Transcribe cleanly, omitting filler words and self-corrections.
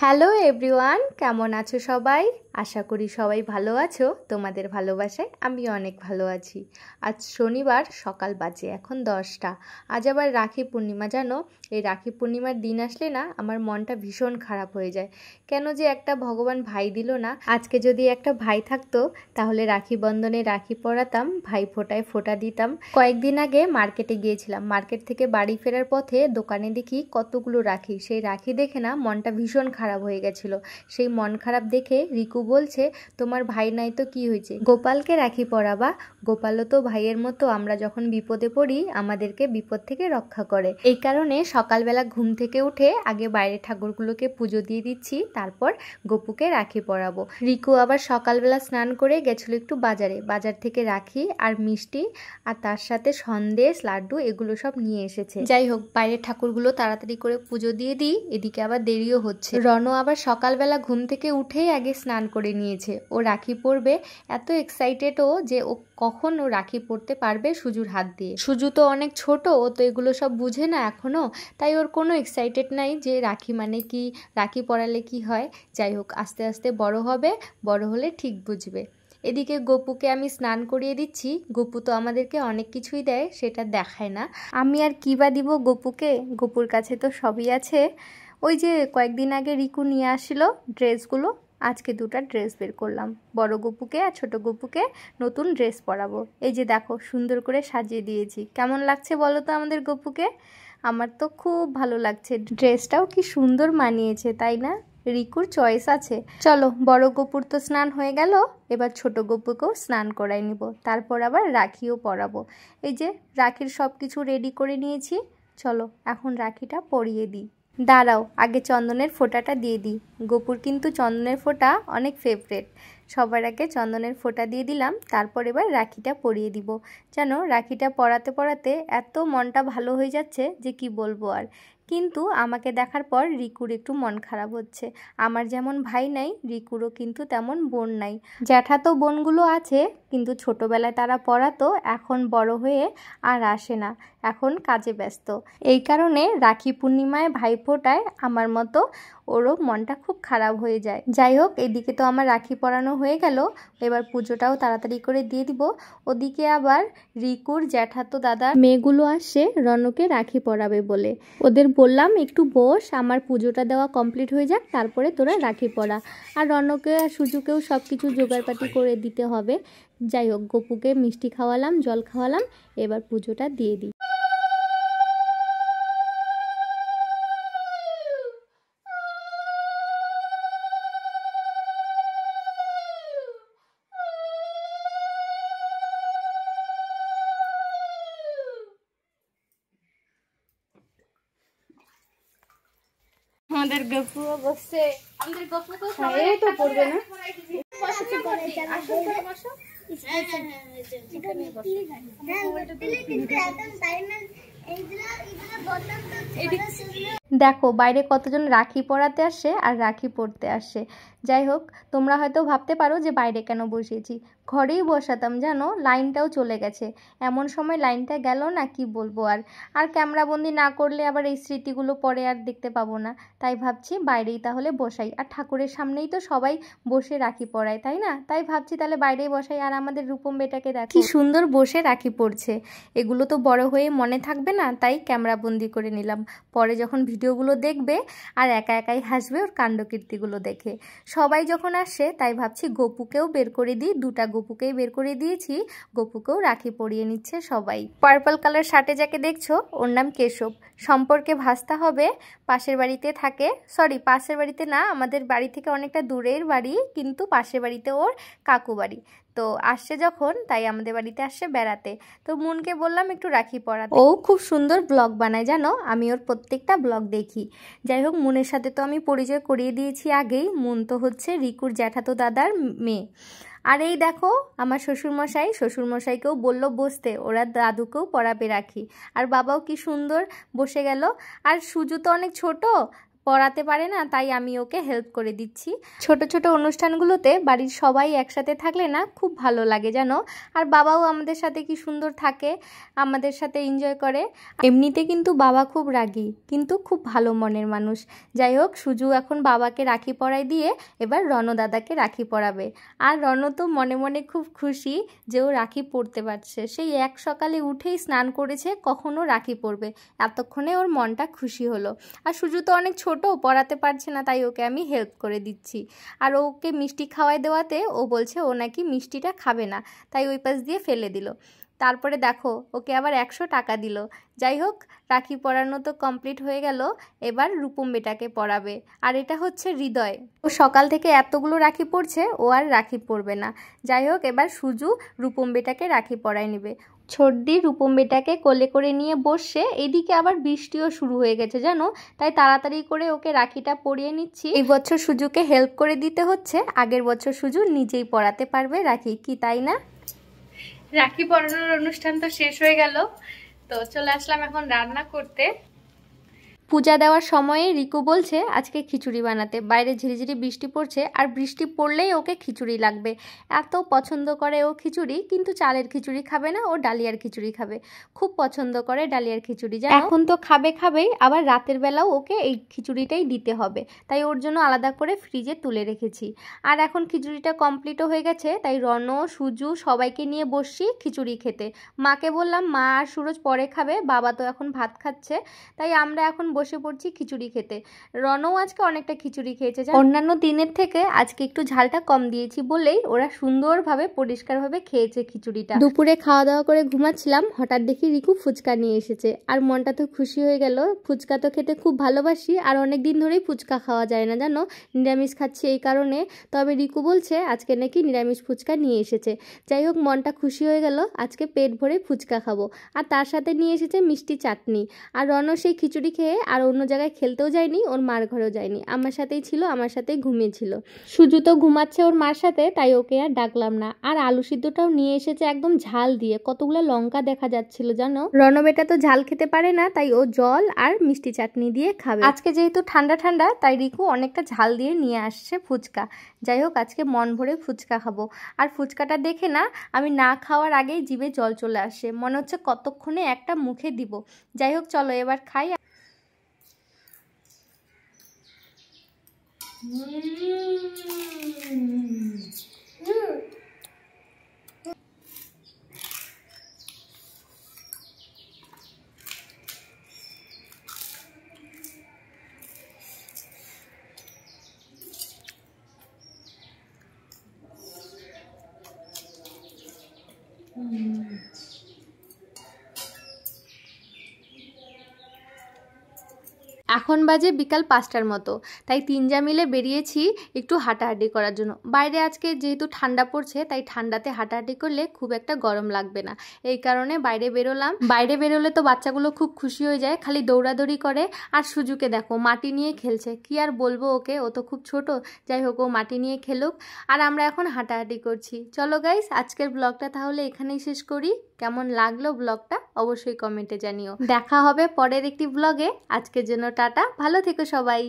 Hello everyone, কেমন আছো সবাই? আশা করি সবাই ভালো আছো। তোমাদের ভালোবাসায় আমি অনেক ভালো আছি। আজ শনিবার, সকাল বাজে এখন 10টা। আজ আবার রাখি পূর্ণিমা। জানো, এই রাখি পূর্ণিমার দিন আসলে না আমার মনটা ভীষণ খারাপ হয়ে যায়। কেন যে একটা ভগবান ভাই দিল না। আজকে যদি একটা ভাই থাকতো তাহলে রাখি বন্ধনে রাখি পরাতাম, ভাই ফোঁটায় ফোঁটা দিতাম। কয়েকদিন আগে মার্কেটে গিয়েছিলাম। মার্কেট থেকে বাড়ি ফেরার পথে দোকানে দেখি কতগুলো রাখি। সেই রাখি দেখে না মনটা ভীষণ খারাপ হয়ে গেছিল। সেই মন খারাপ দেখে রিকু বলছে, তোমার ভাই নাই তো কি হয়েছে, গোপালকে রাখি পরাবা। গোপালও তো ভাইয়ের মতো, আমরা যখন বিপদে পড়ি আমাদেরকে বিপদ থেকে রক্ষা করে। এই কারণে সকালবেলা ঘুম থেকে উঠে আগে বাইরে ঠাকুরগুলোকে পুজো দিয়ে দিচ্ছি, তারপর গপুকে রাখি পরাবো। রিকু আবার সকালবেলা স্নান করে গেছিল একটু বাজারে। বাজার থেকে রাখি আর মিষ্টি আর তার সাথে সন্দেশ, লাড্ডু এগুলো সব নিয়ে এসেছে। যাই হোক, বাইরের ঠাকুরগুলো তাড়াতাড়ি করে পুজো দিয়ে দিই, এদিকে আবার দেরিও হচ্ছে। রনো আবার সকালবেলা ঘুম থেকে উঠেই আগে স্নান করে নিয়েছে। ও রাখি পরবে, এত এক্সাইটেড ও যে ও কখন ও রাখি পরতে পারবে সুজুর হাত দিয়ে। সুজু তো অনেক ছোট, ও তো এগুলো সব বুঝে না এখনো, তাই ওর কোনো এক্সাইটেড নাই যে রাখি মানে কি, রাখি পরালে কি হয়। যাই হোক, আস্তে আস্তে বড় হবে, বড় হলে ঠিক বুঝবে। এদিকে গপুকে আমি স্নান করিয়ে দিচ্ছি। গপু তো আমাদেরকে অনেক কিছুই দেয়, সেটা দেখায় না। আমি আর কী বা দিব গপুকে, গপুর কাছে তো সবই আছে। ওই যে কয়েকদিন আগে রিকু নিয়ে আসলো ড্রেসগুলো, আজকে দুটো ড্রেস বের করলাম। বড় গপুকে আর ছোট গপুকে নতুন ড্রেস পরাবো। এই যে দেখো, সুন্দর করে সাজিয়ে দিয়েছি। কেমন লাগছে বলো তো আমাদের গপুকে? আমার তো খুব ভালো লাগছে। ড্রেসটাও কি সুন্দর মানিয়েছে, তাই না? রিকুর চয়েস আছে। চলো, বড় গপুর তো স্নান হয়ে গেল, এবার ছোট গপুকেও স্নান করাই নিব, তারপর আবার রাখিও পরাবো। এই যে রাখির সব কিছু রেডি করে নিয়েছি, চলো এখন রাখিটা পরিয়ে দিই। দাঁড়াও, আগে চন্দনের ফোঁটাটা দিয়ে দিই। গপুর কিন্তু চন্দনের ফোঁটা অনেক ফেভারেট। সবার আগে চন্দনের ফোঁটা দিয়ে দিলাম, তারপর এবার রাখিটা পরিয়ে দিব। জানো, রাখিটা পরাতে পরাতে এত মনটা ভালো হয়ে যাচ্ছে যে কি বলবো আর। কিন্তু আমাকে দেখার পর রিকুর একটু মন খারাপ হচ্ছে। আমার যেমন ভাই নাই, রিকুরও কিন্তু তেমন বোন নাই। জ্যাঠাতো বোনগুলো আছে, কিন্তু ছোটবেলায় তারা পড়াতো, এখন বড় হয়ে আর আসে না, এখন কাজে ব্যস্ত। এই কারণে রাখি পূর্ণিমায় ভাইফোঁটায় আমার মতো ওরও মনটা খুব খারাপ হয়ে যায়। যাই হোক, এদিকে তো আমার রাখি পরানো হয়ে গেল, এবার পুজোটাও তাড়াতাড়ি করে দিয়ে দিব। ওদিকে আবার রিকুর জ্যাঠাতো দাদার মেয়েগুলো আসছে রনকে রাখি পরাবে বলে। ওদের বললাম একটু বস, আমার পুজোটা দেওয়া কমপ্লিট হয়ে যাক, তারপরে তোরা রাখি পরা। আর রনকে আর সুজুকেও সব কিছু জোগাড়পাতি করে দিতে হবে। যাই হোক, গপুকে মিষ্টি খাওয়ালাম, জল খাওয়ালাম, এবার পুজোটা দিয়ে দিই। আমাদের গপুও বসছে, আমাদের গপুকেও সবাই তো পড়বে না। দেখো বাইরে কতজন রাখি পরাতে আসে আর রাখি পরতে আসে। যাই হোক, তোমরা হয়তো ভাবতে পারো যে বাইরে কেন বসিয়েছি, ঘরেই বসাতাম জানো, লাইনটাও চলে গেছে। এমন সময় লাইনটা গেল না, কি বলবো আর। আর ক্যামেরাবন্দি না করলে আবার এই স্মৃতিগুলো পরে আর দেখতে পাবো না, তাই ভাবছি বাইরেই তাহলে বসাই। আর ঠাকুরের সামনেই তো সবাই বসে রাখি পরায়, তাই না? তাই ভাবছি তাহলে বাইরেই বসাই। আর আমাদের রূপম বেটাকে দেখো কি সুন্দর বসে রাখি পড়ছে। এগুলো তো বড় হয়ে মনে থাকবে না, তাই ক্যামেরাবন্দি করে নিলাম। পরে যখন ভিডিওগুলো দেখবে আর একা একাই হাসবে ওর কাণ্ডকীর্তিগুলো দেখে। সবাই যখন আসে তাই ভাবছি গপুকেও বের করে দিই, দুটা গপুকেই বের করে দিয়েছি, গপুকেও রাখি পরিয়ে নিচ্ছে সবাই। পার্পল কালার শার্টে যাকে দেখছো ওর নাম কেশব। সম্পর্কে ভাস্তা হবে, পাশের বাড়িতে থাকে। সরি, পাশের বাড়িতে না, আমাদের বাড়ি থেকে অনেকটা দূরের বাড়ি, কিন্তু পাশের বাড়িতে ওর কাকু বাড়ি। তো আসছে যখন, তাই আমাদের বাড়িতে আসছে বেড়াতে। তো মুনকে বললাম একটু রাখি পরাতে। ও খুব সুন্দর ব্লগ বানায় জানো, আমি ওর প্রত্যেকটা ব্লগ দেখি। যাই হোক, মুনের সাথে তো আমি পরিচয় করিয়ে দিয়েছি আগেই। মুন তো হচ্ছে রিকুর জ্যাঠাতো দাদার মেয়ে। আর এই দেখো আমার শ্বশুরমশাই, শ্বশুরমশাইকেও বললো বসতে, ওরা দাদুকেও পরাবে রাখি। আর বাবাও কি সুন্দর বসে গেল। আর সুজু তো অনেক ছোট, পড়াতে পারে না, তাই আমি ওকে হেল্প করে দিচ্ছি। ছোট ছোট অনুষ্ঠানগুলোতে বাড়ির সবাই একসাথে থাকলে না খুব ভালো লাগে জানো। আর বাবাও আমাদের সাথে কি সুন্দর থাকে, আমাদের সাথে এনজয় করে। এমনিতে কিন্তু বাবা খুব রাগী, কিন্তু খুব ভালো মনের মানুষ। যাই হোক, সুজু এখন বাবাকে রাখি পরাই দিয়ে এবার রণ দাদাকে রাখি পরাবে। আর রণ তো মনে মনে খুব খুশি যে ও রাখি পরতে পারছে। সেই এক সকালে উঠেই স্নান করেছে, কখনো রাখি পরবে, এতক্ষণে ওর মনটা খুশি হলো। আর সুজু তো অনেক ছোট, পরাতে পারছে না, তাই ওকে আমি হেল্প করে দিচ্ছি। আর ওকে মিষ্টি খাওয়াই দেওয়াতে ও বলছে ও নাকি মিষ্টিটা খাবে না, তাই ওই পাশ দিয়ে ফেলে দিল। তারপরে দেখো ওকে আবার 100 টাকা দিল। যাই হোক, রাখি পরানো তো কমপ্লিট হয়ে গেল, এবার রূপম বেটাকে পরাবে। আর এটা হচ্ছে হৃদয়, ও সকাল থেকে এতগুলো রাখি পরছে, ও আর রাখি পরবে না। যাই হোক, এবার সুজু রূপম বেটাকে রাখি পরায় নেবে। ছোটদি রূপম বেটাকে কোলে করে নিয়ে বসছে। এদিকে আবার বৃষ্টিও শুরু হয়ে গেছে জানো, তাই তাড়াতাড়ি করে ওকে রাখিটা পরিয়ে নিচ্ছি। এই বছর সুজুকে হেল্প করে দিতে হচ্ছে, আগের বছর সুজু নিজেই পরাতে পারবে রাখি, কি তাই না? রাখি পরানোর অনুষ্ঠান তো শেষ হয়ে গেল, তো চলে আসলাম এখন রান্না করতে। পূজা দেওয়ার সময়ে রিকু বলছে আজকে খিচুড়ি বানাতে। বাইরে ঝিরিঝিরি বৃষ্টি পড়ছে, আর বৃষ্টি পড়লেই ওকে খিচুড়ি লাগবে। এত পছন্দ করে ও খিচুড়ি, কিন্তু চালের খিচুড়ি খাবে না, ও ডালিয়ার খিচুড়ি খাবে। খুব পছন্দ করে ডালিয়ার খিচুড়ি। এখন তো খাবেই, আবার রাতের বেলাও ওকে এই খিচুড়িটাই দিতে হবে, তাই ওর জন্য আলাদা করে ফ্রিজে তুলে রেখেছি। আর এখন খিচুড়িটা কমপ্লিটও হয়ে গেছে, তাই রণ, সুজু সবাইকে নিয়ে বসছি খিচুড়ি খেতে। মাকে বললাম মা আর সুরজ পরে খাবে, বাবা তো এখন ভাত খাচ্ছে, তাই আমরা এখন বসে পড়ছি খিচুড়ি খেতে। রনও আজকে অনেকটা খিচুড়ি খেয়েছে, অন্যান্য দিনের থেকে আজকে একটু ঝালটা কম দিয়েছি বলেই ওরা সুন্দরভাবে পরিষ্কারভাবে খেয়েছে খিচুড়িটা। দুপুরে খাওয়া দাওয়া করে ঘুমাচ্ছিলাম, হঠাৎ দেখি রিকু ফুচকা নিয়ে এসেছে, আর মনটা তো খুশি হয়ে গেল। ফুচকা তো খেতে খুব ভালোবাসি, আর অনেক দিন ধরেই ফুচকা খাওয়া যায় না জানো, নিরামিষ খাচ্ছি এই কারণে। তবে রিকু বলছে আজকে নাকি নিরামিষ ফুচকা নিয়ে এসেছে। যাই হোক, মনটা খুশি হয়ে গেল, আজকে পেট ভরে ফুচকা খাবো। আর তার সাথে নিয়ে এসেছে মিষ্টি চাটনি। আর রণ সেই খিচুড়ি খেয়ে আর অন্য জায়গায় খেলতেও যায়নি, ওর মার ঘরেও যায়নি, আমার সাথেই ছিল, আমার সাথেই ঘুমিয়েছিল। সুজু তো ঘুমাচ্ছে ওর মার সাথে, তাই ওকে আর ডাকলাম না। আর আলু সিদ্ধটাও নিয়ে এসেছে একদম ঝাল দিয়ে, কতগুলো লঙ্কা দেখা যাচ্ছিল জানো। রণবেটা তো ঝাল খেতে পারে না, তাই ও জল আর মিষ্টি চাটনি দিয়ে খাবে। আজকে যেহেতু ঠান্ডা ঠান্ডা, তাই রিকু অনেকটা ঝাল দিয়ে নিয়ে আসছে ফুচকা। যাই হোক, আজকে মন ভরে ফুচকা খাবো। আর ফুচকাটা দেখে না আমি না খাওয়ার আগেই জিভে জল চলে আসে, মনে হচ্ছে কতক্ষণে একটা মুখে দিব। যাই হোক, চলো এবার খাই। এখন বাজে বিকাল 5টার মতো, তাই তিনজা মিলে বেরিয়েছি একটু হাঁটাহাঁটি করার জন্য। বাইরে আজকে যেহেতু ঠান্ডা পড়ছে, তাই ঠান্ডাতে হাঁটাহাঁটি করলে খুব একটা গরম লাগবে না, এই কারণে বাইরে বেরোলাম। বাইরে বেরোলে তো বাচ্চাগুলো খুব খুশি হয়ে যায়, খালি দৌড়াদৌড়ি করে। আর সুজুকে দেখো মাটি নিয়ে খেলছে, কি আর বলবো ওকে, ও তো খুব ছোট। যাই হোক, ও মাটি নিয়ে খেলুক, আর আমরা এখন হাঁটাহাঁটি করছি। চলো গাইস, আজকের ব্লগটা তাহলে এখানেই শেষ করি। কেমন লাগলো ব্লগটা অবশ্যই কমেন্টে জানিও। দেখা হবে পরের একটি ব্লগে। আজকের জন্য টাটা, ভালো থেকো সবাই।